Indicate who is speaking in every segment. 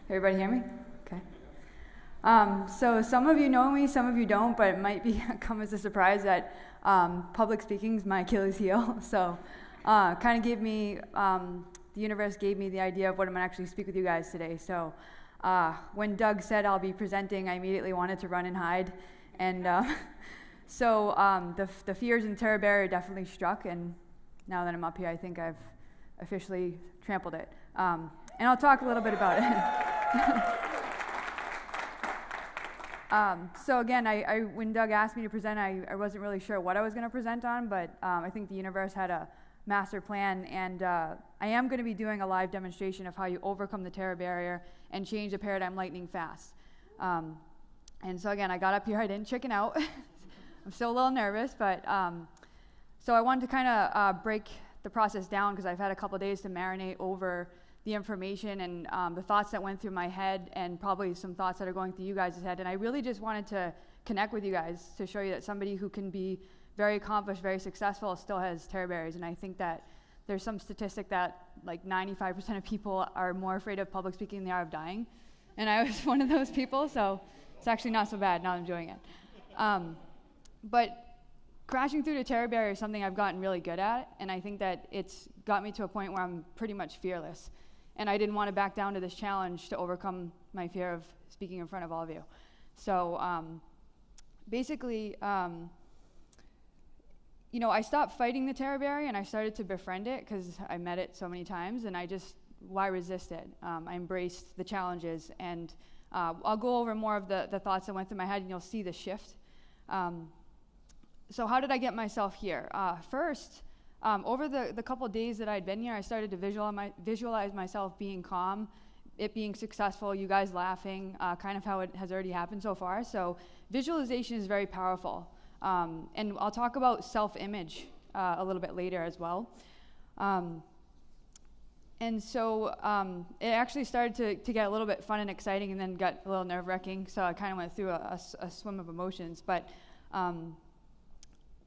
Speaker 1: Everybody hear me? Okay. So some of you know me, some of you don't, but it might come as a surprise that public speaking is my Achilles heel. So kind of gave me, the universe gave me the idea of what I'm going to actually speak with you guys today. So when Doug said I'll be presenting, I immediately wanted to run and hide. And so the fears and terror barrier definitely struck, and now that I'm up here, I think I've officially trampled it. And I'll talk a little bit about it. So again, when Doug asked me to present, I wasn't really sure what I was going to present on, but I think the universe had a master plan, and I am going to be doing a live demonstration of how you overcome the terror barrier and change the paradigm lightning fast. And so again, I got up here, I didn't chicken out. I'm still a little nervous, but so I wanted to kind of break the process down because I've had a couple days to marinate over the information and the thoughts that went through my head, and probably some thoughts that are going through you guys' head. And I really just wanted to connect with you guys to show you that somebody who can be very accomplished, very successful, still has terror barriers. And I think that there's some statistic that like 95% of people are more afraid of public speaking than they are of dying. And I was one of those people, so it's actually not so bad now I'm doing it. But crashing through the terror barrier is something I've gotten really good at, and I think that it's got me to a point where I'm pretty much fearless. And I didn't want to back down to this challenge to overcome my fear of speaking in front of all of you. So basically, I stopped fighting the terror barrier and I started to befriend it because I met it so many times, and why resist it? I embraced the challenges, and I'll go over more of the thoughts that went through my head, and you'll see the shift. So how did I get myself here? First, over the couple of days that I'd been here, I started to visualize myself being calm, it being successful, you guys laughing, kind of how it has already happened so far. So visualization is very powerful. And I'll talk about self-image a little bit later as well. And so it actually started to get a little bit fun and exciting, and then got a little nerve-wracking, so I kind of went through a swim of emotions. But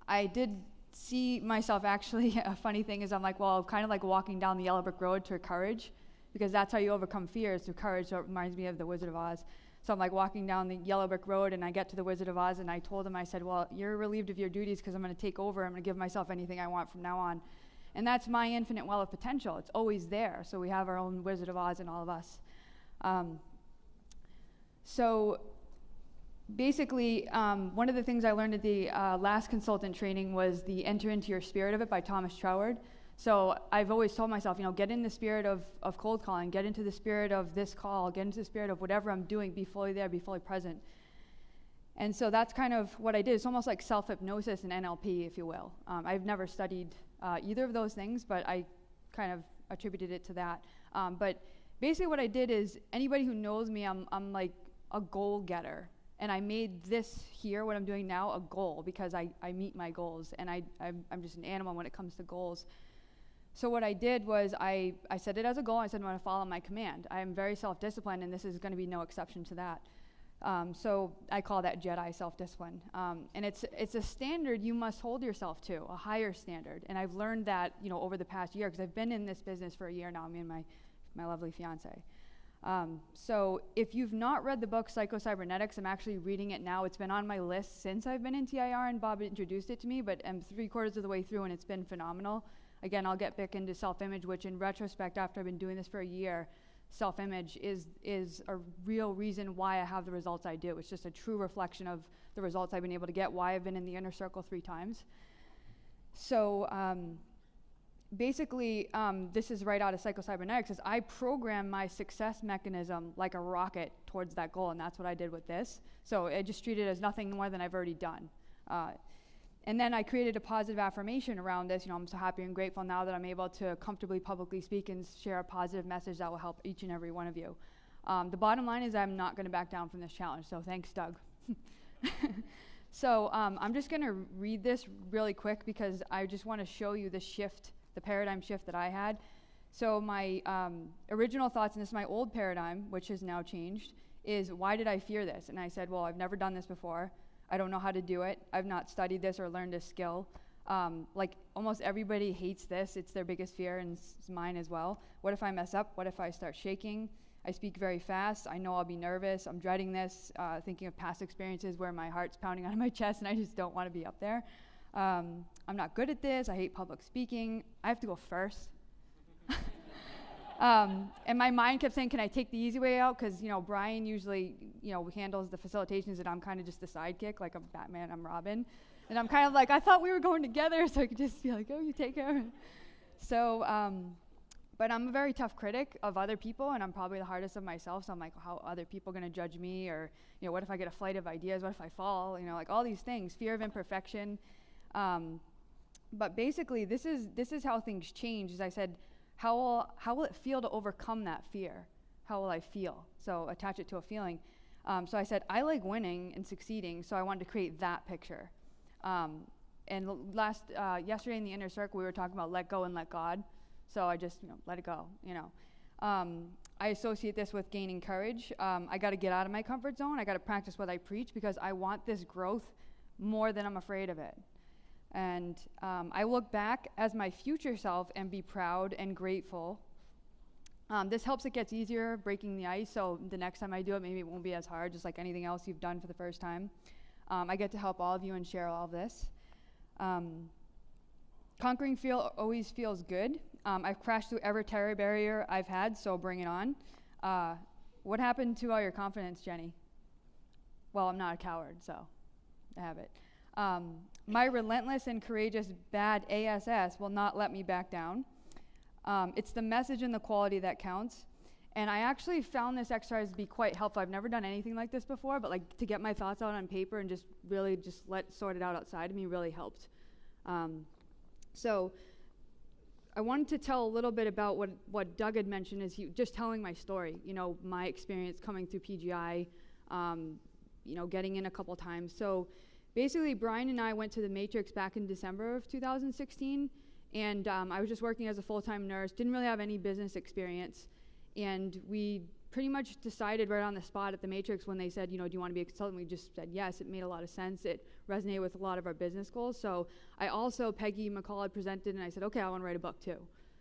Speaker 1: I did see myself, actually, a funny thing is I'm like, well, kind of like walking down the yellow brick road to courage, because that's how you overcome fears, through courage. So it reminds me of the Wizard of Oz. So I'm like walking down the yellow brick road, and I get to the Wizard of Oz, and I told him, I said, well, you're relieved of your duties because I'm going to take over. I'm going to give myself anything I want from now on. And that's my infinite well of potential. It's always there. So we have our own Wizard of Oz in all of us. So basically, one of the things I learned at the last consultant training was the Enter Into Your Spirit of It by Thomas Troward. So I've always told myself, get in the spirit of cold calling, get into the spirit of this call, get into the spirit of whatever I'm doing, be fully there, be fully present. And so that's kind of what I did. It's almost like self-hypnosis and NLP, if you will. I've never studied either of those things, but I kind of attributed it to that. But basically what I did is, anybody who knows me, I'm like a goal getter. And I made this here, what I'm doing now, a goal, because I meet my goals, and I'm just an animal when it comes to goals. So what I did was I set it as a goal. I said I'm going to follow my command. I am very self-disciplined, and this is going to be no exception to that. So I call that Jedi self-discipline. And it's a standard you must hold yourself to, a higher standard. And I've learned that over the past year, because I've been in this business for a year now, me and my lovely fiance. So if you've not read the book Psycho-Cybernetics, I'm actually reading it now. It's been on my list since I've been in TIR, and Bob introduced it to me, but I'm 3/4 of the way through, and it's been phenomenal. Again, I'll get back into self-image, which in retrospect, after I've been doing this for a year, self-image is a real reason why I have the results I do. It's just a true reflection of the results I've been able to get, why I've been in the inner circle 3 times. So basically, this is right out of Psycho-Cybernetics, is I program my success mechanism like a rocket towards that goal, and that's what I did with this. So I just treat it as nothing more than I've already done. And then I created a positive affirmation around this. I'm so happy and grateful now that I'm able to comfortably publicly speak and share a positive message that will help each and every one of you. The bottom line is I'm not going to back down from this challenge, so thanks, Doug. So I'm just going to read this really quick because I just want to show you the shift, the paradigm shift that I had. So my original thoughts, and this is my old paradigm, which has now changed, is why did I fear this? And I said, well, I've never done this before. I don't know how to do it. I've not studied this or learned this skill. Like almost everybody hates this. It's their biggest fear, and it's mine as well. What if I mess up? What if I start shaking? I speak very fast. I know I'll be nervous. I'm dreading this, thinking of past experiences where my heart's pounding out of my chest and I just don't want to be up there. I'm not good at this. I hate public speaking. I have to go first. And my mind kept saying, can I take the easy way out? Because, Brian usually, handles the facilitations, and I'm kind of just the sidekick, like I'm Batman, I'm Robin. And I'm kind of like, I thought we were going together, so I could just be like, oh, you take care of it. So, but I'm a very tough critic of other people, and I'm probably the hardest of myself. So I'm like, how are other people going to judge me? Or, what if I get a flight of ideas? What if I fall? Like all these things, fear of imperfection. But basically, this is how things change. As I said, how will it feel to overcome that fear? How will I feel? So attach it to a feeling. So I said, I like winning and succeeding, so I wanted to create that picture. And yesterday in the inner circle, we were talking about let go and let God. So I just, let it go, I associate this with gaining courage. I got to get out of my comfort zone. I got to practice what I preach because I want this growth more than I'm afraid of it. And I look back as my future self and be proud and grateful. This helps it gets easier, breaking the ice, so the next time I do it, maybe it won't be as hard, just like anything else you've done for the first time. I get to help all of you and share all of this. Conquering always feels good. I've crashed through every terror barrier I've had, so bring it on. What happened to all your confidence, Jenny? Well, I'm not a coward, so I have it. My relentless and courageous bad ASS will not let me back down. It's the message and the quality that counts. And I actually found this exercise to be quite helpful. I've never done anything like this before, but like to get my thoughts out on paper and just really just sort it out outside of me really helped. So I wanted to tell a little bit about what Doug had mentioned is just telling my story, my experience coming through PGI, getting in a couple times. So basically, Brian and I went to the Matrix back in December of 2016, and I was just working as a full-time nurse, didn't really have any business experience, and we pretty much decided right on the spot at the Matrix when they said, do you want to be a consultant? We just said yes. It made a lot of sense. It resonated with a lot of our business goals. So Peggy McCall had presented, and I said, okay, I want to write a book too.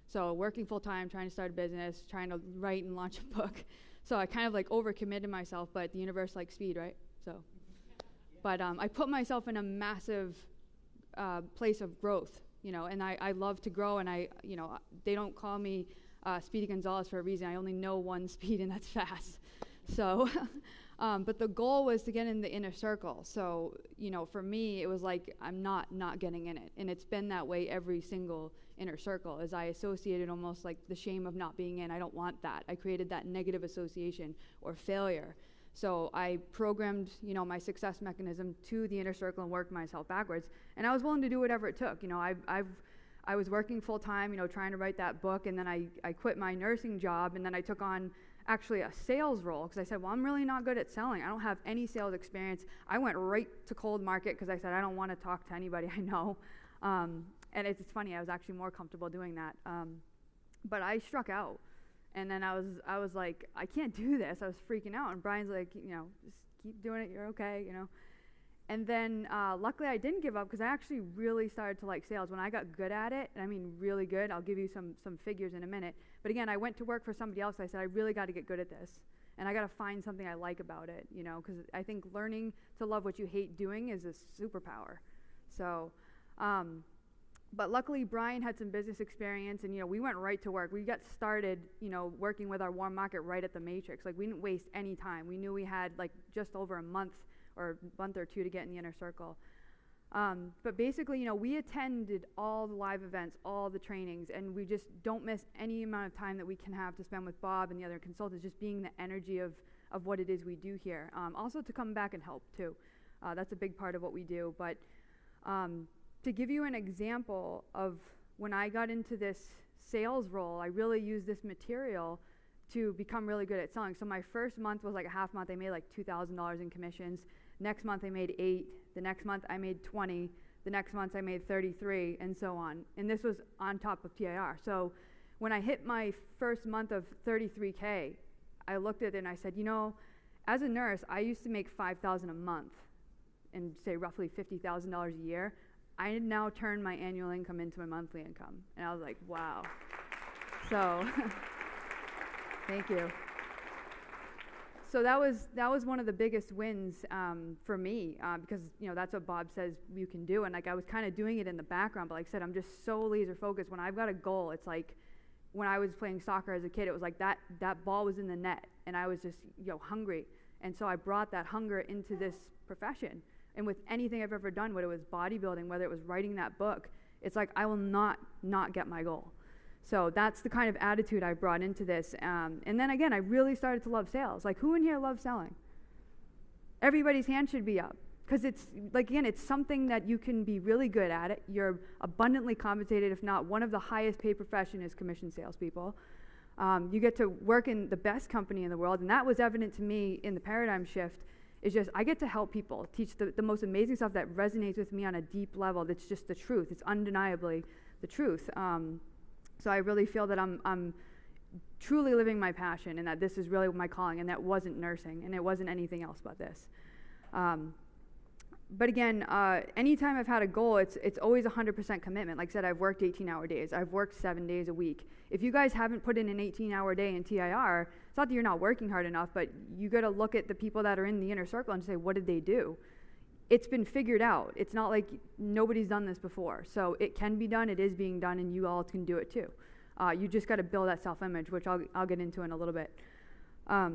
Speaker 1: So working full-time, trying to start a business, trying to write and launch a book. So I kind of like overcommitted myself, but the universe likes speed, right? So. But I put myself in a massive place of growth, and I love to grow, and they don't call me Speedy Gonzalez for a reason. I only know one speed, and that's fast. So, but the goal was to get in the inner circle. So, for me, it was like I'm not getting in it, and it's been that way every single inner circle, as I associated almost like the shame of not being in. I don't want that. I created that negative association or failure. So I programmed, my success mechanism to the inner circle and worked myself backwards. And I was willing to do whatever it took. I was working full time, trying to write that book, and then I quit my nursing job, and then I took on actually a sales role because I said, well, I'm really not good at selling. I don't have any sales experience. I went right to cold market because I said I don't want to talk to anybody I know. And it's funny, I was actually more comfortable doing that. But I struck out. And then I was like, I can't do this. I was freaking out. And Brian's like, just keep doing it. You're okay, And then luckily I didn't give up because I actually really started to like sales when I got good at it. And I mean really good. I'll give you some figures in a minute. But again, I went to work for somebody else. I said, I really got to get good at this. And I got to find something I like about it, because I think learning to love what you hate doing is a superpower. So, but luckily, Brian had some business experience, and, we went right to work. We got started, working with our warm market right at the Matrix. Like, we didn't waste any time. We knew we had, like, just over a month or two to get in the inner circle. But basically, we attended all the live events, all the trainings, and we just don't miss any amount of time that we can have to spend with Bob and the other consultants, just being the energy of what it is we do here. Also to come back and help, too. That's a big part of what we do. But to give you an example of when I got into this sales role, I really used this material to become really good at selling. So my first month was like a half month. I made like $2,000 in commissions. Next month I made 8. The next month I made 20. The next month I made 33, and so on. And this was on top of PIR. So when I hit my first month of 33K, I looked at it and I said, as a nurse, I used to make $5,000 a month. and say roughly $50,000 a year, I now turn my annual income into my monthly income. And I was like, wow. So, thank you. So that was one of the biggest wins for me because that's what Bob says you can do, and like I was kind of doing it in the background, but like I said, I'm just so laser focused. When I've got a goal, it's like when I was playing soccer as a kid, it was like that ball was in the net, and I was just hungry, and so I brought that hunger into this profession. And with anything I've ever done, whether it was bodybuilding, whether it was writing that book, it's like I will not get my goal. So that's the kind of attitude I brought into this. And then again, I really started to love sales. Like, who in here loves selling? Everybody's hand should be up. Because it's, like, again, it's something that you can be really good at it. You're abundantly compensated, if not one of the highest paid profession is commission salespeople. You get to work in the best company in the world. And that was evident to me in the paradigm shift. It's just, I get to help people, teach the most amazing stuff that resonates with me on a deep level. That's just the truth. It's undeniably the truth. So I really feel that I'm truly living my passion, and that this is really my calling, and that wasn't nursing, and it wasn't anything else but this. But again, anytime I've had a goal, it's always 100% commitment. Like I said, I've worked 18-hour days. I've worked 7 days a week. If you guys haven't put in an 18-hour day in TIR, it's not that you're not working hard enough, but you got to look at the people that are in the inner circle and say, what did they do? It's been figured out. It's not like nobody's done this before. So it can be done, it is being done, and you all can do it too. You just got to build that self-image, which I'll get into in a little bit. But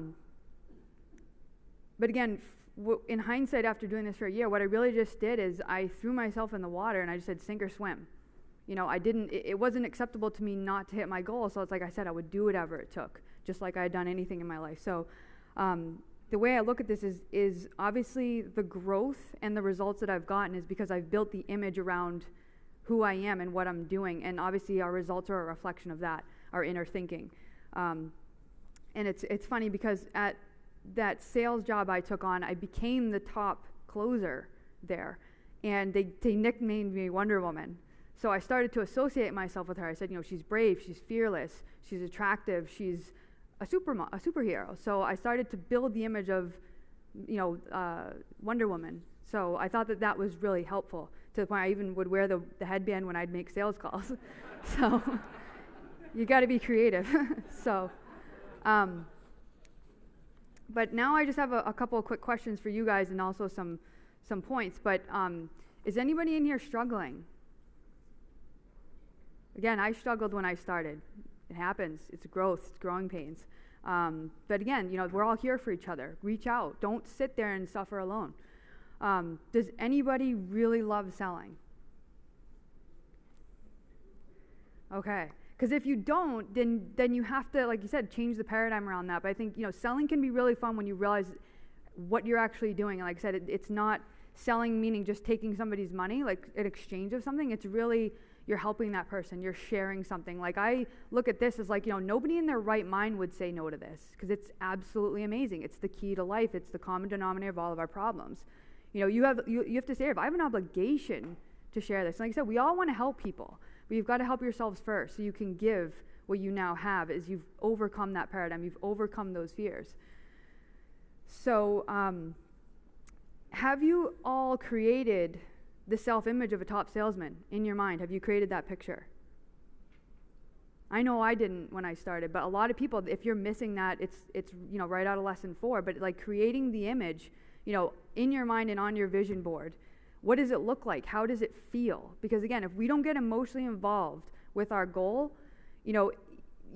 Speaker 1: again, in hindsight, after doing this for a year, what I really just did is I threw myself in the water and I just said, sink or swim. It wasn't acceptable to me not to hit my goal, so it's like I said, I would do whatever it took, just like I had done anything in my life. So the way I look at this is obviously the growth and the results that I've gotten is because I've built the image around who I am and what I'm doing, and obviously our results are a reflection of that, our inner thinking. And it's funny because at that sales job I took on, I became the top closer there, and they nicknamed me Wonder Woman. So I started to associate myself with her. I said, she's brave, she's fearless, she's attractive, she's a superhero. So I started to build the image of, Wonder Woman. So I thought that was really helpful, to the point I even would wear the headband when I'd make sales calls. So you got to be creative. So, but now I just have a couple of quick questions for you guys, and also some points. But is anybody in here struggling? Again, I struggled when I started. It happens. It's growth. It's growing pains. But again, we're all here for each other. Reach out. Don't sit there and suffer alone. Does anybody really love selling? Okay. Because if you don't, then you have to, like you said, change the paradigm around that. But I think, selling can be really fun when you realize what you're actually doing. And like I said, it's not selling meaning just taking somebody's money, like in exchange of something. It's really, you're helping that person. You're sharing something. Like, I look at this as like, nobody in their right mind would say no to this, because it's absolutely amazing. It's the key to life. It's the common denominator of all of our problems. You have to say, if I have an obligation to share this. Like I said, we all want to help people, but you've got to help yourselves first, so you can give what you now have as you've overcome that paradigm. You've overcome those fears. So, have you all created the self-image of a top salesman in your mind? Have you created that picture? I know I didn't when I started, but a lot of people, if you're missing that, it's right out of lesson 4. But like creating the image, in your mind and on your vision board. What does it look like? How does it feel? Because again, if we don't get emotionally involved with our goal, you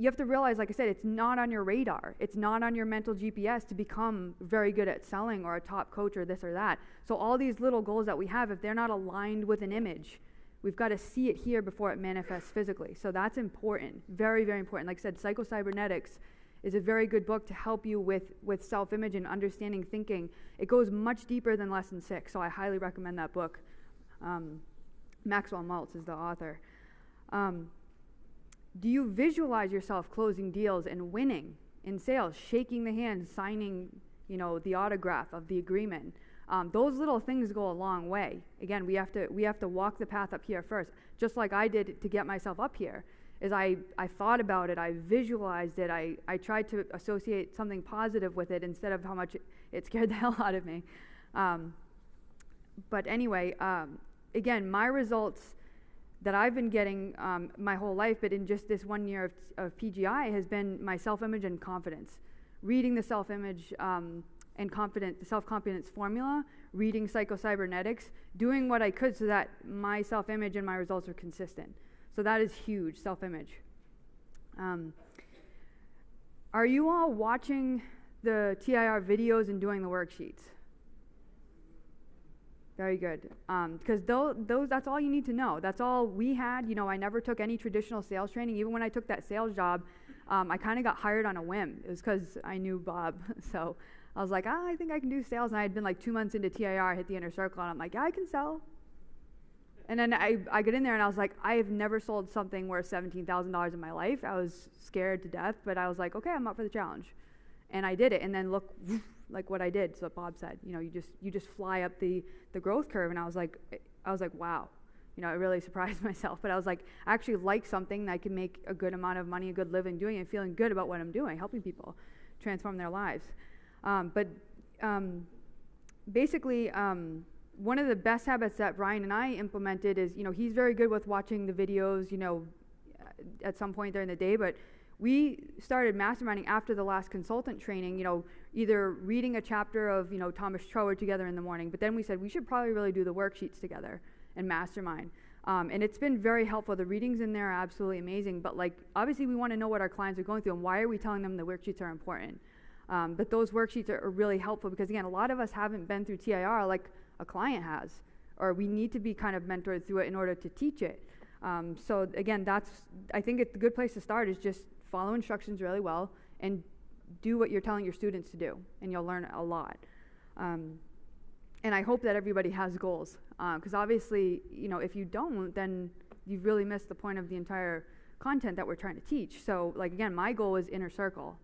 Speaker 1: have to realize, like I said, it's not on your radar. It's not on your mental GPS to become very good at selling or a top coach or this or that. So all these little goals that we have, if they're not aligned with an image, we've got to see it here before it manifests physically. So that's important. Very, very important. Like I said, Psycho-Cybernetics is a very good book to help you with self-image and understanding thinking. It goes much deeper than lesson 6, so I highly recommend that book. Maxwell Maltz is the author. Do you visualize yourself closing deals and winning in sales, shaking the hand, signing, the autograph of the agreement? Those little things go a long way. Again, we have to walk the path up here first, just like I did to get myself up here. Is I thought about it, I visualized it, I tried to associate something positive with it instead of how much it scared the hell out of me. But anyway, again, my results that I've been getting my whole life, but in just this 1 year of PGI, has been my self-image and confidence. Reading the self-image and the self-confidence formula, reading psychocybernetics, doing what I could so that my self-image and my results are consistent. So that is huge, self-image. Are you all watching the TIR videos and doing the worksheets? Very good. Because those, that's all you need to know. That's all we had. You know, I never took any traditional sales training. Even when I took that sales job, I kind of got hired on a whim. It was because I knew Bob. So I was like, I think I can do sales. And I had been like 2 months into TIR, I hit the inner circle, and I'm like, yeah, I can sell. And then I get in there, and I was like, I have never sold something worth $17,000 in my life. I was scared to death, but I was like, okay, I'm up for the challenge. And I did it, and then look, like what I did. So what Bob said, you know, you just fly up the growth curve. And I was like, wow, you know, I really surprised myself. But I was like, I actually like something that I can make a good amount of money, a good living doing, and feeling good about what I'm doing, helping people transform their lives. Basically, one of the best habits that Brian and I implemented is, you know, he's very good with watching the videos, you know, at some point during the day, but we started masterminding after the last consultant training, you know, either reading a chapter of, you know, Thomas Troward together in the morning, but then we said we should probably really do the worksheets together and mastermind. And it's been very helpful. The readings in there are absolutely amazing, but like, obviously we want to know what our clients are going through and why are we telling them the worksheets are important. But those worksheets are really helpful because, again, a lot of us haven't been through TIR like a client has, or we need to be kind of mentored through it in order to teach it. So again, I think it's a good place to start is just follow instructions really well and do what you're telling your students to do, and you'll learn a lot. And I hope that everybody has goals, because obviously, you know, if you don't, then you've really missed the point of the entire content that we're trying to teach. So, like, again, my goal was inner circle.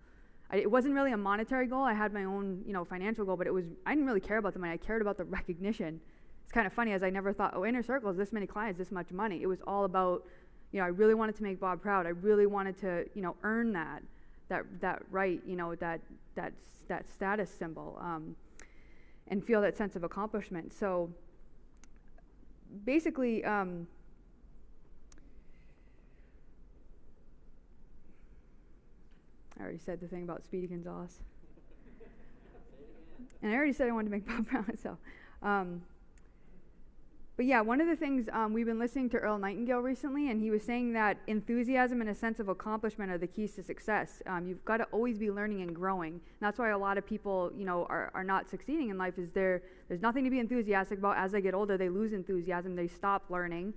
Speaker 1: It wasn't really a monetary goal. I had my own, you know, financial goal, but I didn't really care about the money. I cared about the recognition. It's kind of funny, as I never thought, oh, inner circle is this many clients, this much money. It was all about, you know, I really wanted to make Bob proud. I really wanted to, you know, earn that right, you know, that status symbol, and feel that sense of accomplishment. So basically, I already said the thing about Speedy Gonzalez. And I already said I wanted to make Bob proud, so. But yeah, one of the things, we've been listening to Earl Nightingale recently, and he was saying that enthusiasm and a sense of accomplishment are the keys to success. You've got to always be learning and growing. And that's why a lot of people, you know, are not succeeding in life, is there's nothing to be enthusiastic about. As they get older, they lose enthusiasm, they stop learning.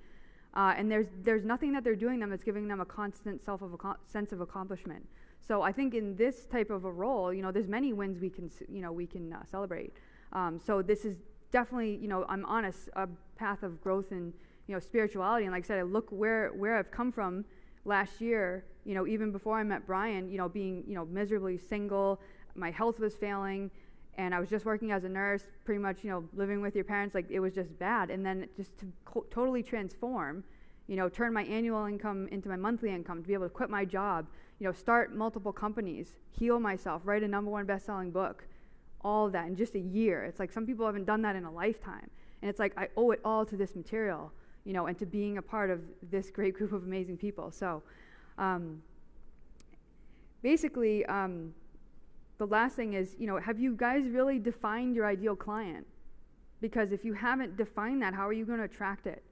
Speaker 1: And there's nothing that they're doing that's giving them a constant sense of accomplishment. So I think in this type of a role, you know, there's many wins we can celebrate. So this is definitely, you know, I'm on a path of growth in, you know, spirituality. And like I said, I look where I've come from last year, you know, even before I met Brian, you know, being, you know, miserably single, my health was failing, and I was just working as a nurse, pretty much, you know, living with your parents, like it was just bad. And then just to totally transform, you know, turn my annual income into my monthly income, to be able to quit my job, you know, start multiple companies, heal myself, write a #1 best-selling book, all of that in just a year. It's like some people haven't done that in a lifetime. And it's like I owe it all to this material, you know, and to being a part of this great group of amazing people. So basically, the last thing is, you know, have you guys really defined your ideal client? Because if you haven't defined that, how are you going to attract it?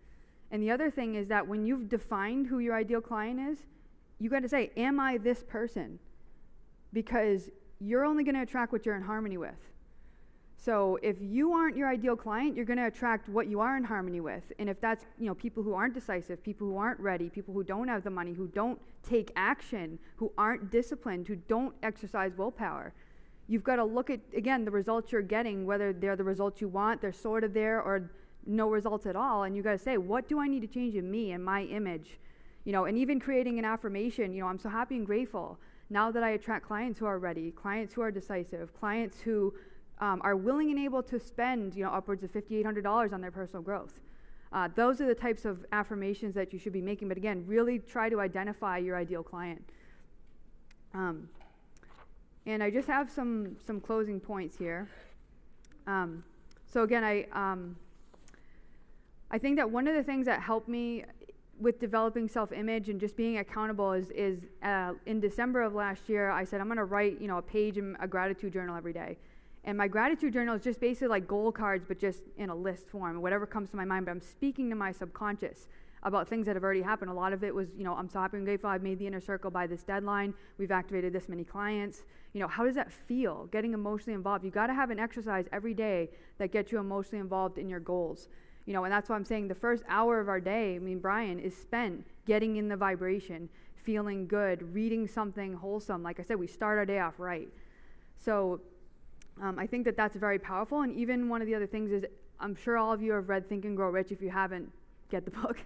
Speaker 1: And the other thing is that when you've defined who your ideal client is, you got to say, am I this person? Because you're only going to attract what you're in harmony with. So if you aren't your ideal client, you're going to attract what you are in harmony with. And if that's, you know, people who aren't decisive, people who aren't ready, people who don't have the money, who don't take action, who aren't disciplined, who don't exercise willpower, you've got to look at, again, the results you're getting, whether they're the results you want, they're sort of there, or no results at all. And you got to say, what do I need to change in me and my image? You know, and even creating an affirmation, you know, I'm so happy and grateful now that I attract clients who are ready, clients who are decisive, clients who are willing and able to spend, you know, upwards of $5,800 on their personal growth. Those are the types of affirmations that you should be making. But again, really try to identify your ideal client. And I just have some closing points here. So again, I think that one of the things that helped me with developing self-image and just being accountable is in December of last year, I said I'm going to write, a page in a gratitude journal every day. And my gratitude journal is just basically like goal cards, but just in a list form, whatever comes to my mind. But I'm speaking to my subconscious about things that have already happened. A lot of it was, I'm so happy and grateful I've made the inner circle by this deadline. We've activated this many clients. How does that feel, getting emotionally involved? You got to have an exercise every day that gets you emotionally involved in your goals. And that's why I'm saying the first hour of our day, Brian, is spent getting in the vibration, feeling good, reading something wholesome. Like I said, we start our day off right. So I think that that's very powerful. And even one of the other things is, I'm sure all of you have read Think and Grow Rich. If you haven't, get the book.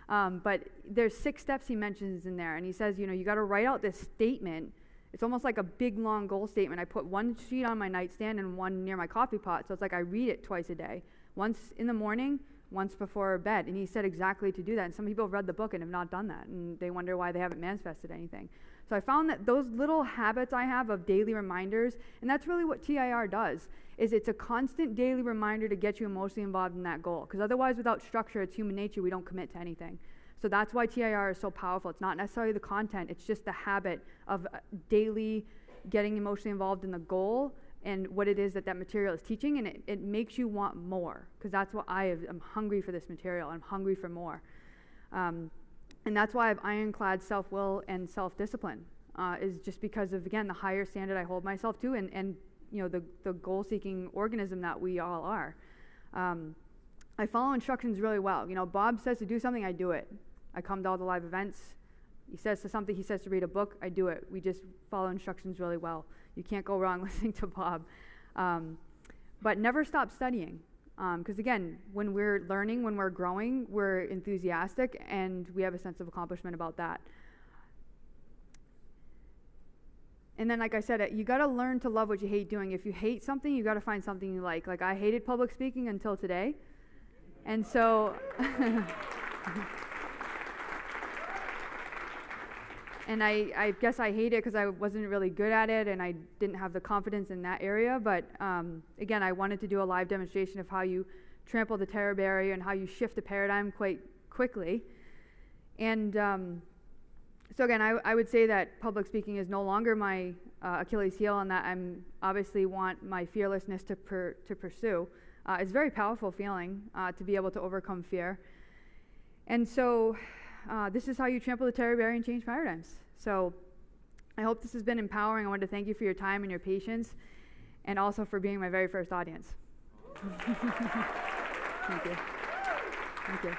Speaker 1: But there's 6 steps he mentions in there. And he says, you got to write out this statement. It's almost like a big, long goal statement. I put one sheet on my nightstand and one near my coffee pot. So it's like I read it twice a day. Once in the morning, once before bed. And he said exactly to do that. And some people have read the book and have not done that. And they wonder why they haven't manifested anything. So I found that those little habits I have of daily reminders, and that's really what TIR does, is it's a constant daily reminder to get you emotionally involved in that goal. Because otherwise, without structure, it's human nature, we don't commit to anything. So that's why TIR is so powerful. It's not necessarily the content, it's just the habit of daily getting emotionally involved in the goal and what it is that material is teaching, and it makes you want more. Because that's what I'm hungry for this material. I'm hungry for more. And that's why I have ironclad self-will and self-discipline, is just because of, again, the higher standard I hold myself to and the goal-seeking organism that we all are. I follow instructions really well. Bob says to do something, I do it. I come to all the live events. He says to read a book, I do it. We just follow instructions really well. You can't go wrong listening to Bob. But never stop studying. Because again, when we're learning, when we're growing, we're enthusiastic and we have a sense of accomplishment about that. And then, like I said, you got to learn to love what you hate doing. If you hate something, you got to find something you like. Like I hated public speaking until today. And so, and I guess I hate it because I wasn't really good at it and I didn't have the confidence in that area. But again, I wanted to do a live demonstration of how you trample the terror barrier and how you shift the paradigm quite quickly. And so again, I would say that public speaking is no longer my Achilles heel, and that I'm obviously want my fearlessness to pursue. It's a very powerful feeling to be able to overcome fear. And so this is how you trample the terror barrier and change paradigms. So I hope this has been empowering. I want to thank you for your time and your patience, and also for being my very first audience. Thank you. Thank you.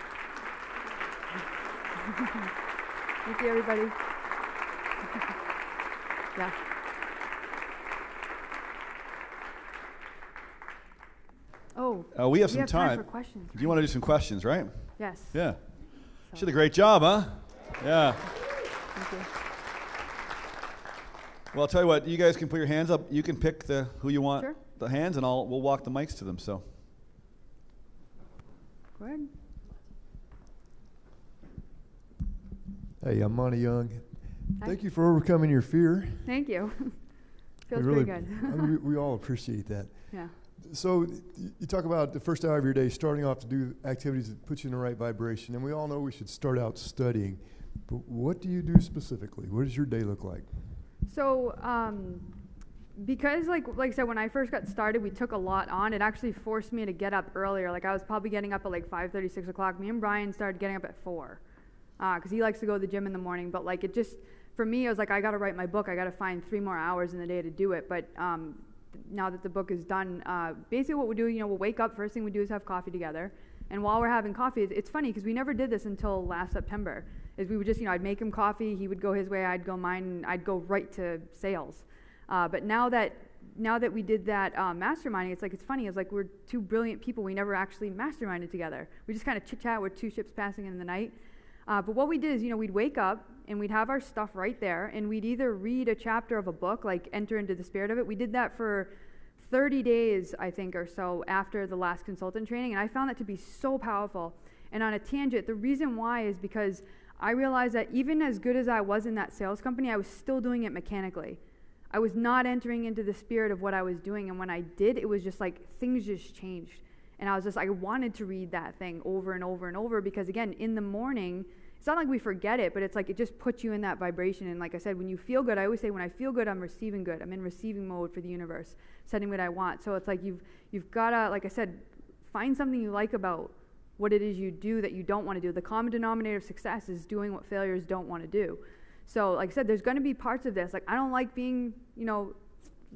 Speaker 1: Thank you, everybody. Yeah. Oh,
Speaker 2: we have some
Speaker 1: time for questions.
Speaker 2: Do you want to do some questions, right?
Speaker 1: Yes.
Speaker 2: Yeah. She did a great job, huh? Yeah.
Speaker 1: Thank you.
Speaker 2: Well, I'll tell you what. You guys can put your hands up. You can pick who you want.
Speaker 1: Sure.
Speaker 2: The hands, and we'll walk the mics to them. So.
Speaker 1: Go ahead.
Speaker 3: Hey, I'm Monty Young.
Speaker 1: Hi.
Speaker 3: Thank you for overcoming your fear.
Speaker 1: Thank you. Feels
Speaker 3: really,
Speaker 1: pretty good.
Speaker 3: I mean, we all appreciate that.
Speaker 1: Yeah.
Speaker 3: So you talk about the first hour of your day starting off to do activities that put you in the right vibration, and we all know we should start out studying. But what do you do specifically? What does your day look like?
Speaker 1: So, because like I said, when I first got started, we took a lot on. It actually forced me to get up earlier. Like I was probably getting up at like 5:30, 6 o'clock. Me and Brian started getting up at 4, because he likes to go to the gym in the morning. But like it just, for me, it was like I got to write my book. I got to find 3 more hours in the day to do it. But now that the book is done, basically what we do, we'll wake up. First thing we do is have coffee together. And while we're having coffee, it's funny because we never did this until last September. Is we would just, I'd make him coffee, he would go his way, I'd go mine, and I'd go right to sales. But now that we did that masterminding, it's funny. It's like we're 2 brilliant people. We never actually masterminded together. We just kind of chit-chat with 2 ships passing in the night. But what we did is, we'd wake up and we'd have our stuff right there, and we'd either read a chapter of a book, like enter into the spirit of it. We did that for 30 days, I think, or so after the last consultant training, and I found that to be so powerful. And on a tangent, the reason why is because I realized that even as good as I was in that sales company, I was still doing it mechanically. I was not entering into the spirit of what I was doing, and when I did, it was just like things just changed. And I wanted to read that thing over and over and over, because again, in the morning, it's not like we forget it, but it's like it just puts you in that vibration. And like I said, when you feel good, I always say when I feel good, I'm receiving good. I'm in receiving mode for the universe, setting what I want. So it's like you've got to, like I said, find something you like about what it is you do that you don't want to do. The common denominator of success is doing what failures don't want to do. So like I said, there's going to be parts of this. Like I don't like being,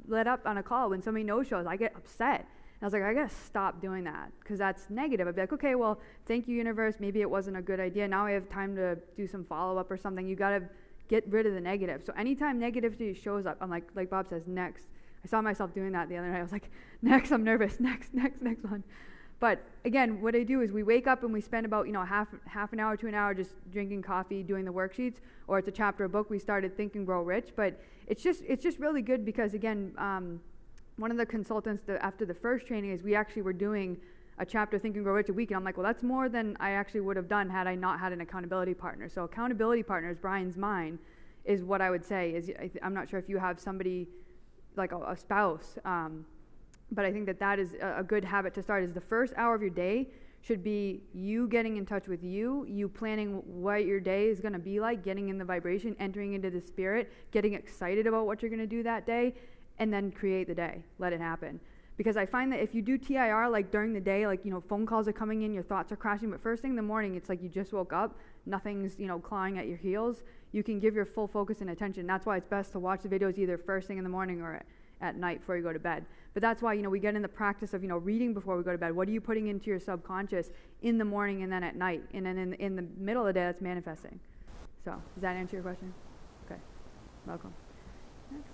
Speaker 1: let up on a call when somebody no-shows. I get upset. I was like, I got to stop doing that, because that's negative. I'd be like, okay, well, thank you, universe. Maybe it wasn't a good idea. Now I have time to do some follow-up or something. You got to get rid of the negative. So anytime negativity shows up, I'm like Bob says, next. I saw myself doing that the other night. I was like, next, I'm nervous. Next one. But again, what I do is we wake up and we spend about, half an hour to an hour just drinking coffee, doing the worksheets, or it's a chapter of book. We started Think and Grow Rich. But it's just really good, because again, one of the consultants after the first training is we actually were doing a chapter Think and Grow Rich a week, and I'm like, well, that's more than I actually would have done had I not had an accountability partner. So accountability partners, Brian's mine, is what I would say is, I'm not sure if you have somebody like a spouse, but I think that is a good habit to start. Is the first hour of your day should be you getting in touch with you planning what your day is going to be like, getting in the vibration, entering into the spirit, getting excited about what you're going to do that day, and then create the day. Let it happen. Because I find that if you do TIR, like during the day, like, phone calls are coming in, your thoughts are crashing, but first thing in the morning, it's like you just woke up, nothing's, clawing at your heels. You can give your full focus and attention. That's why it's best to watch the videos either first thing in the morning or at night before you go to bed. But that's why, we get in the practice of, reading before we go to bed. What are you putting into your subconscious in the morning and then at night? And then in the middle of the day, that's manifesting. So, does that answer your question? Okay. Welcome. Next.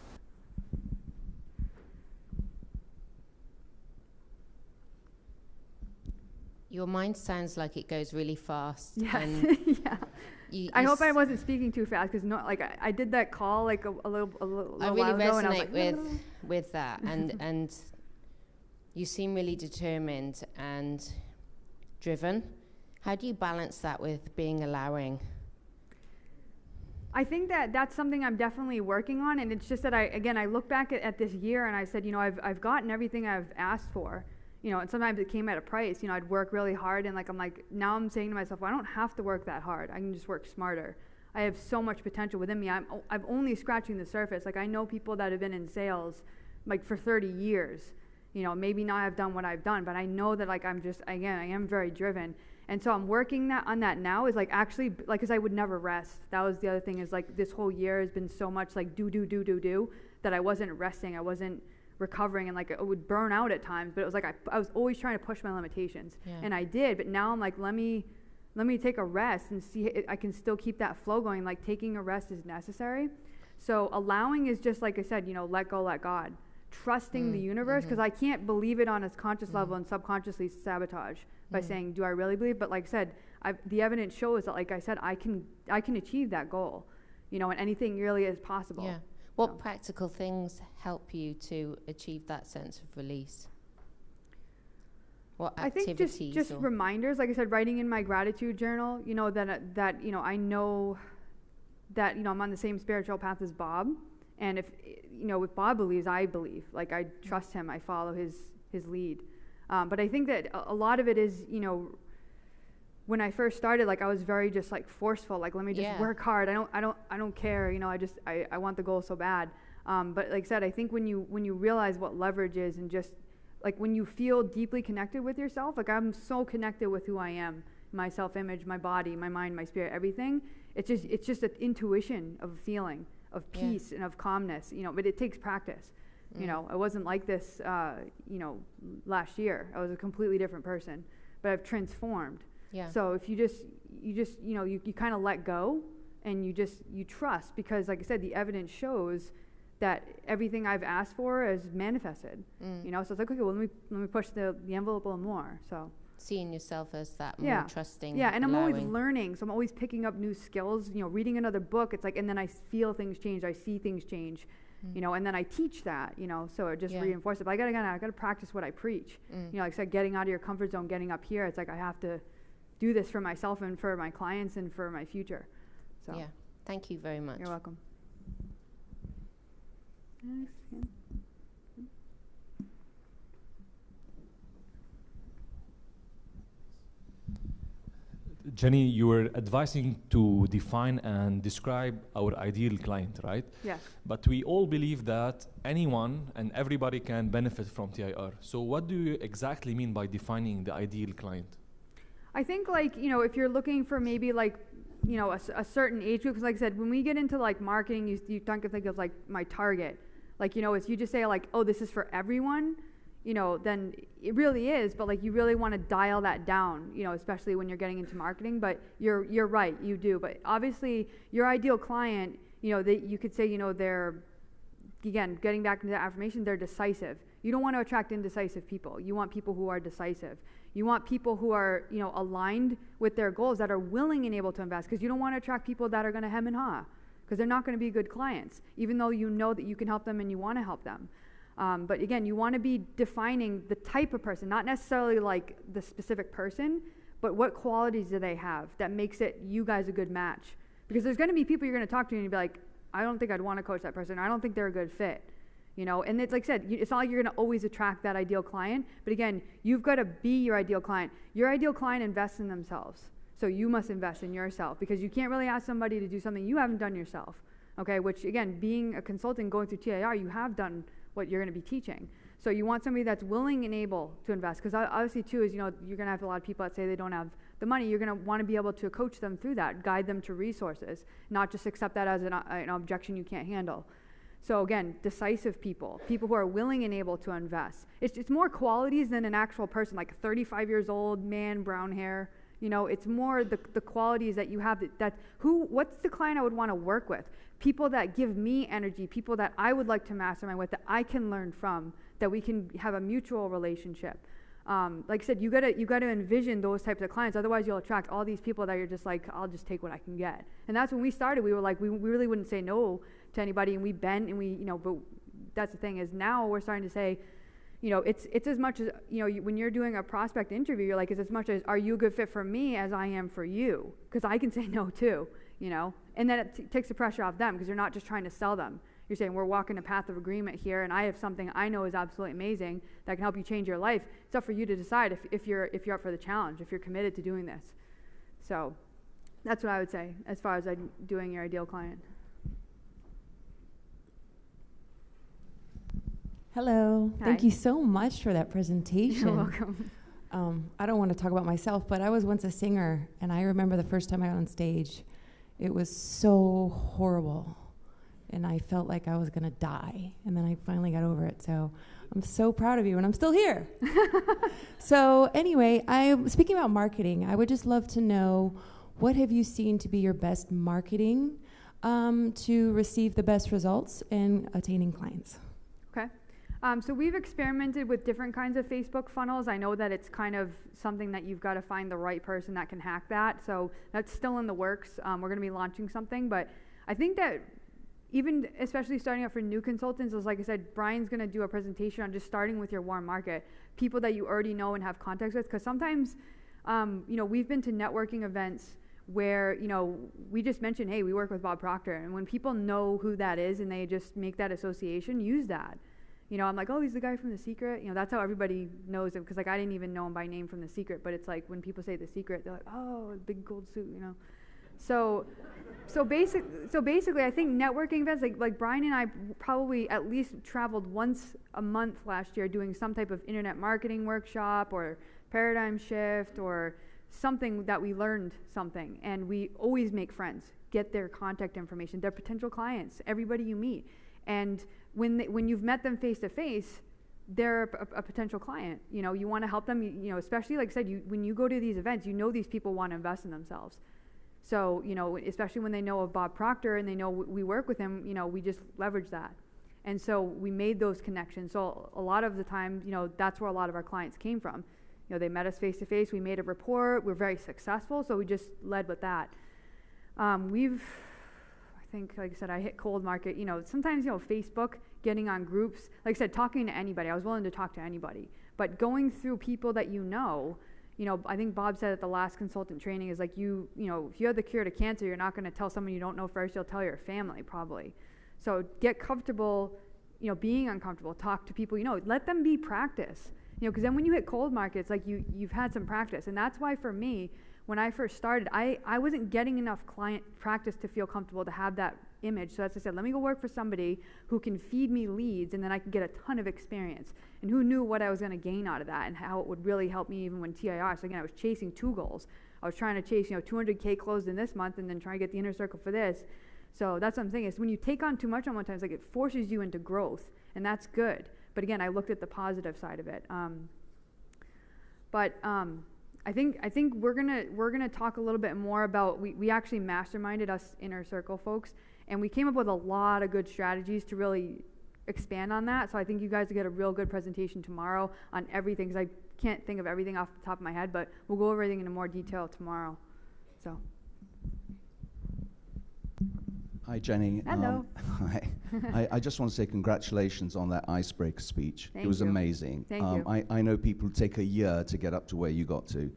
Speaker 4: Your mind sounds like it goes really fast.
Speaker 1: Yes.
Speaker 4: And
Speaker 1: yeah. I hope I wasn't speaking too fast, because I did that call like a little
Speaker 4: I really
Speaker 1: while ago, and I was
Speaker 4: resonate
Speaker 1: like,
Speaker 4: with that, and you seem really determined and driven. How do you balance that with being allowing?
Speaker 1: I think that's something I'm definitely working on, and it's just that I look back at this year and I said, I've gotten everything I've asked for. And sometimes it came at a price. I'd work really hard, and now I'm saying to myself, well, I don't have to work that hard. I can just work smarter. I have so much potential within me. I'm only scratching the surface. I know people that have been in sales, for 30 years. Maybe not have done what I've done, but I know that, I am very driven. And so I'm working on that now, is actually, because I would never rest. That was the other thing, is this whole year has been so much do, that I wasn't resting. I wasn't recovering, and it would burn out at times, but it was I was always trying to push my limitations. Yeah. And I did, but now I'm let me take a rest and see if I can still keep that flow going. Taking a rest is necessary. So allowing is just, like I said, let go, let God. Trusting the universe, because I can't believe it on a conscious level and subconsciously sabotage by saying, do I really believe? But like I said, the evidence shows that, like I said, I can achieve that goal, and anything really is possible.
Speaker 4: Yeah. What practical things help you to achieve that sense of release? What activities?
Speaker 1: I think just reminders. Like I said, writing in my gratitude journal, that I know that, I'm on the same spiritual path as Bob. And if Bob believes, I believe. I trust him. I follow his lead. But I think that a lot of it is, when I first started, I was very just forceful. Let me just work hard. I don't care. I want the goal so bad. But like I said, I think when you realize what leverage is, and just when you feel deeply connected with yourself, I'm so connected with who I am, my self-image, my body, my mind, my spirit, everything. It's just an intuition of feeling, of peace and of calmness. But it takes practice. I wasn't like this. Last year I was a completely different person, but I've transformed. Yeah. So if you kind of let go, and you trust, because like I said, the evidence shows that everything I've asked for is manifested. So it's okay, well, let me push the envelope a little more. So
Speaker 4: seeing yourself as that more trusting.
Speaker 1: Yeah, and
Speaker 4: allowing.
Speaker 1: I'm always learning, so I'm always picking up new skills. Reading another book, it's and then I feel things change, I see things change. And then I teach that, so it just reinforces it. But I gotta practice what I preach. Like I said, getting out of your comfort zone, getting up here, it's I have to do this for myself and for my clients and for my future. So
Speaker 4: yeah, thank you very much.
Speaker 1: You're welcome.
Speaker 5: Jennie, you were advising to define and describe our ideal client, right?
Speaker 1: Yes.
Speaker 5: But we all believe that anyone and everybody can benefit from TIR. So what do you exactly mean by defining the ideal client?
Speaker 1: I think, like, you know, if you're looking for maybe like, you know, a certain age group, because like I said, when we get into like marketing, you think of like my target. Like, you know, if you just say like, oh, this is for everyone, you know, then it really is, but like you really want to dial that down, you know, especially when you're getting into marketing. But you're right, you do. But obviously your ideal client, you know, you could say, you know, they're, again, getting back into the affirmation, they're decisive. You don't want to attract indecisive people. You want people who are decisive. You want people who are, you know, aligned with their goals, that are willing and able to invest, because you don't want to attract people that are going to hem and haw, because they're not going to be good clients, even though you know that you can help them and you want to help them. But again, you want to be defining the type of person, not necessarily like the specific person, but what qualities do they have that makes it you guys a good match. Because there's going to be people you're going to talk to and you'll be like, I don't think I'd want to coach that person. I don't think they're a good fit. You know, and it's like I said, it's not like you're going to always attract that ideal client. But again, you've got to be your ideal client. Your ideal client invests in themselves. So you must invest in yourself, because you can't really ask somebody to do something you haven't done yourself. Okay, which again, being a consultant, going through TIR, you have done what you're going to be teaching. So you want somebody that's willing and able to invest, because obviously too is, you know, you're going to have a lot of people that say they don't have the money. You're going to want to be able to coach them through that, guide them to resources, not just accept that as an objection you can't handle. So again, decisive people who are willing and able to invest. It's more qualities than an actual person, like 35 years old, man, brown hair. You know, it's more the qualities that you have what's the client I would want to work with? People that give me energy, people that I would like to mastermind with, that I can learn from, that we can have a mutual relationship. Like I said, you gotta envision those types of clients. Otherwise, you'll attract all these people that you're just like, I'll just take what I can get. And that's when we started. We were like, we really wouldn't say no to anybody, and we bent, and we, you know. But that's the thing, is now we're starting to say, you know, it's as much as, you know, when you're doing a prospect interview, you're like, it's as much as, are you a good fit for me as I am for you? Because I can say no too, you know. And then it takes the pressure off them, because you're not just trying to sell them. You're saying, we're walking a path of agreement here, and I have something I know is absolutely amazing that can help you change your life. It's up for you to decide if you're up for the challenge, if you're committed to doing this. So that's what I would say as far as doing your ideal client.
Speaker 6: Hello.
Speaker 1: Hi.
Speaker 6: Thank you so much for that presentation.
Speaker 1: You're welcome.
Speaker 6: I don't want to talk about myself, but I was once a singer, and I remember the first time I got on stage, it was so horrible, and I felt like I was going to die, and then I finally got over it. So I'm so proud of you, and I'm still here. So anyway, speaking about marketing, I would just love to know, what have you seen to be your best marketing to receive the best results in attaining clients?
Speaker 1: Okay. So we've experimented with different kinds of Facebook funnels. I know that it's kind of something that you've got to find the right person that can hack that. So that's still in the works. We're going to be launching something. But I think that even especially starting out for new consultants, is like I said, Brian's going to do a presentation on just starting with your warm market, people that you already know and have contacts with. Because sometimes, you know, we've been to networking events where, you know, we just mentioned, hey, we work with Bob Proctor. And when people know who that is and they just make that association, use that. You know, I'm like, oh, he's the guy from The Secret. You know, that's how everybody knows him, because like I didn't even know him by name from The Secret, but it's like when people say The Secret, they're like, oh, big gold suit, you know. So basically, I think networking events, like Brian and I probably at least traveled once a month last year doing some type of internet marketing workshop or paradigm shift or something that we learned something, and we always make friends, get their contact information, their potential clients, everybody you meet. And when you've met them face to face, they're a potential client. You know, you want to help them. You know, especially like I said, when you go to these events, you know these people want to invest in themselves. So you know, especially when they know of Bob Proctor and they know we work with him, you know, we just leverage that. And so we made those connections. So a lot of the time, you know, that's where a lot of our clients came from. You know, they met us face to face. We made a rapport. We're very successful. So we just led with that. I think, like I said, I hit cold market. You know, sometimes, you know, Facebook, getting on groups, like I said, talking to anybody. I was willing to talk to anybody. But going through people that you know, I think Bob said at the last consultant training is like, you know, if you have the cure to cancer, you're not going to tell someone you don't know first. You'll tell your family probably. So get comfortable, you know, being uncomfortable. Talk to people you know. Let them be practice. because then when you hit cold markets, like you've had some practice. And that's why for me, when I first started, I wasn't getting enough client practice to feel comfortable to have that image. So as I said, let me go work for somebody who can feed me leads, and then I can get a ton of experience. And who knew what I was going to gain out of that and how it would really help me even when TIR. So again, I was chasing 2 goals. I was trying to chase, 200K closed in this month and then try to get the inner circle for this. So that's what I'm saying, is when you take on too much on one time, it's like it forces you into growth, and that's good. But again, I looked at the positive side of it. I think we're gonna talk a little bit more about, we actually masterminded, us inner circle folks, and we came up with a lot of good strategies to really expand on that. So I think you guys will get a real good presentation tomorrow on everything, because I can't think of everything off the top of my head, but we'll go over everything in more detail tomorrow. So.
Speaker 7: Hi, Jenny.
Speaker 1: Hello.
Speaker 7: Hi. I just want to say congratulations on that icebreaker speech.
Speaker 1: Thank
Speaker 7: it was
Speaker 1: you.
Speaker 7: amazing.
Speaker 1: Thank you.
Speaker 7: I know people take a year to get up to where you got to.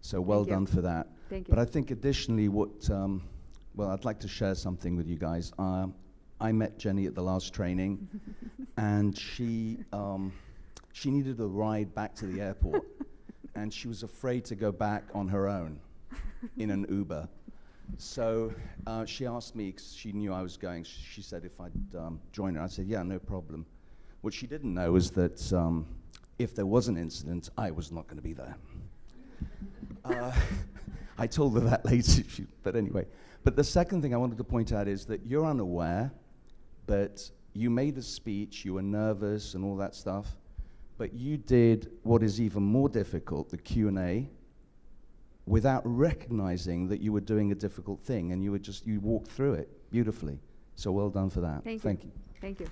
Speaker 7: So well
Speaker 1: Thank you.
Speaker 7: done for that.
Speaker 1: Thank you.
Speaker 7: But I think additionally I'd like to share something with you guys. I met Jenny at the last training, and she needed a ride back to the airport, and she was afraid to go back on her own in an Uber. So she asked me, because she knew I was going, she said if I'd join her. I said, yeah, no problem. What she didn't know is that if there was an incident, I was not going to be there. I told her that later, but anyway. But the second thing I wanted to point out is that you're unaware, but you made a speech, you were nervous and all that stuff, but you did what is even more difficult, the Q&A, without recognizing that you were doing a difficult thing, and you walked through it beautifully. So well done for that.
Speaker 1: Thank you. Thank you.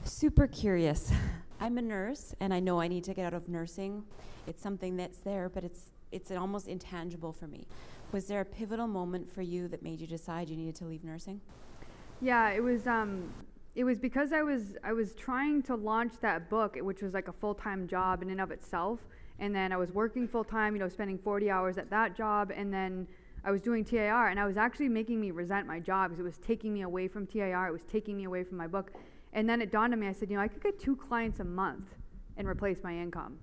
Speaker 8: Super curious. I'm a nurse, and I know I need to get out of nursing. It's something that's there, but it's almost intangible for me. Was there a pivotal moment for you that made you decide you needed to leave nursing?
Speaker 1: Yeah, it was because I was trying to launch that book, which was like a full-time job in and of itself, and then I was working full-time, spending 40 hours at that job, and then I was doing TIR, and I was actually making me resent my job because it was taking me away from TIR, it was taking me away from my book. And then it dawned on me, I said, I could get 2 clients a month and replace my income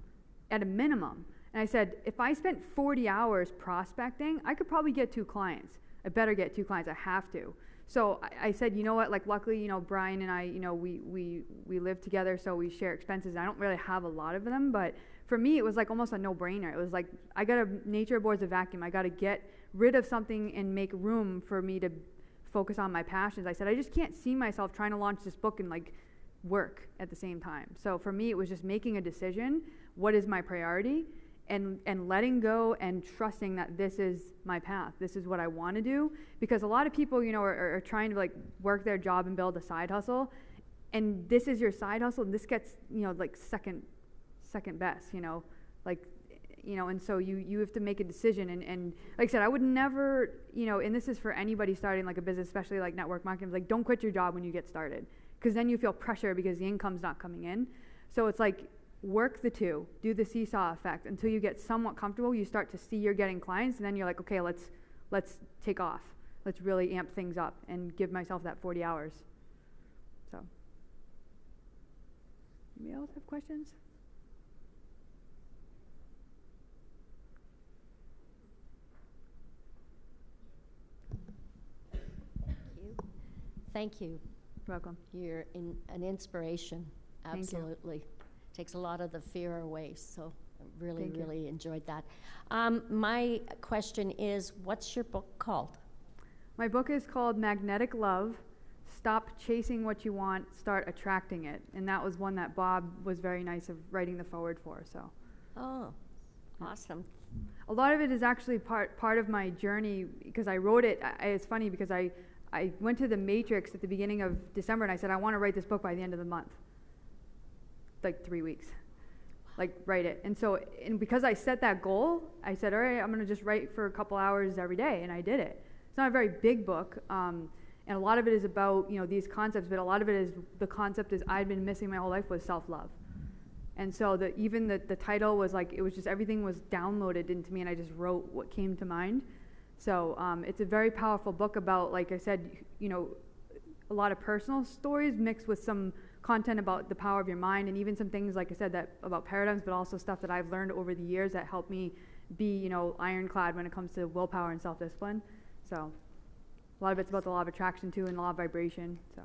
Speaker 1: at a minimum. And I said, if I spent 40 hours prospecting, I could probably get 2 clients. I better get 2 clients, I have to. So I said, you know what, like luckily, Brian and I, we live together, so we share expenses. I don't really have a lot of them, but for me, it was like almost a no-brainer. It was like, I gotta, nature abhors a vacuum. I gotta get rid of something and make room for me to focus on my passions. I said, I just can't see myself trying to launch this book and like work at the same time. So for me, it was just making a decision, what is my priority, and letting go and trusting that this is my path. This is what I want to do. Because a lot of people, are trying to like work their job and build a side hustle, and this is your side hustle, and this gets, like second best, and so you have to make a decision. And like I said, I would never, and this is for anybody starting like a business, especially like network marketing, like don't quit your job when you get started, because then you feel pressure because the income's not coming in. So it's like, work the two, do the seesaw effect until you get somewhat comfortable. You start to see you're getting clients, and then you're like, okay, let's take off. Let's really amp things up and give myself that 40 hours. So, anybody else have questions?
Speaker 9: Thank you.
Speaker 1: You're welcome.
Speaker 9: You're an inspiration. Absolutely. Takes a lot of the fear away. So I really enjoyed that. My question is, what's your book called?
Speaker 1: My book is called Magnetic Love. Stop chasing what you want, start attracting it. And that was one that Bob was very nice of writing the forward for. So.
Speaker 9: Oh, awesome.
Speaker 1: A lot of it is actually part of my journey, because I wrote it. It's funny because I went to the Matrix at the beginning of December, and I said, I want to write this book by the end of the month. Like 3 weeks. Like, write it. And because I set that goal, I said, all right, I'm going to just write for a couple hours every day, and I did it. It's not a very big book, and a lot of it is about, these concepts, but a lot of it is, the concept is I'd been missing my whole life was self-love. And so even the title was like, it was just, everything was downloaded into me, and I just wrote what came to mind. So it's a very powerful book about, like I said, you know, a lot of personal stories mixed with some content about the power of your mind, and even some things, like I said, that about paradigms, but also stuff that I've learned over the years that helped me be, you know, ironclad when it comes to willpower and self-discipline. So a lot of it's about the law of attraction too, and the law of vibration. So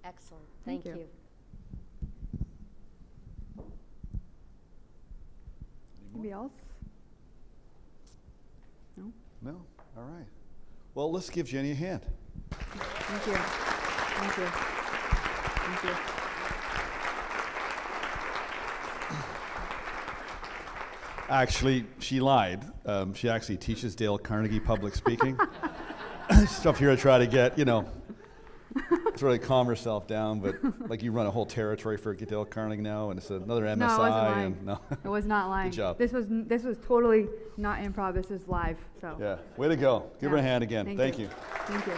Speaker 9: Excellent. Thank you.
Speaker 1: Anybody else? No?
Speaker 2: No? All right. Well, let's give Jennie a hand.
Speaker 1: Thank you. Thank you. Thank you.
Speaker 2: Actually, she lied. She actually teaches Dale Carnegie public speaking. She's up here to try to get, you know, sort of calm herself down, but like you run a whole territory for Dale Carnegie now, and it's another MSI.
Speaker 1: No, I wasn't lying.
Speaker 2: And no.
Speaker 1: I was not lying.
Speaker 2: Good job.
Speaker 1: This was totally not improv. This is live. So
Speaker 2: Yeah, way to go. Give her a hand again. Thank you.
Speaker 1: Thank you.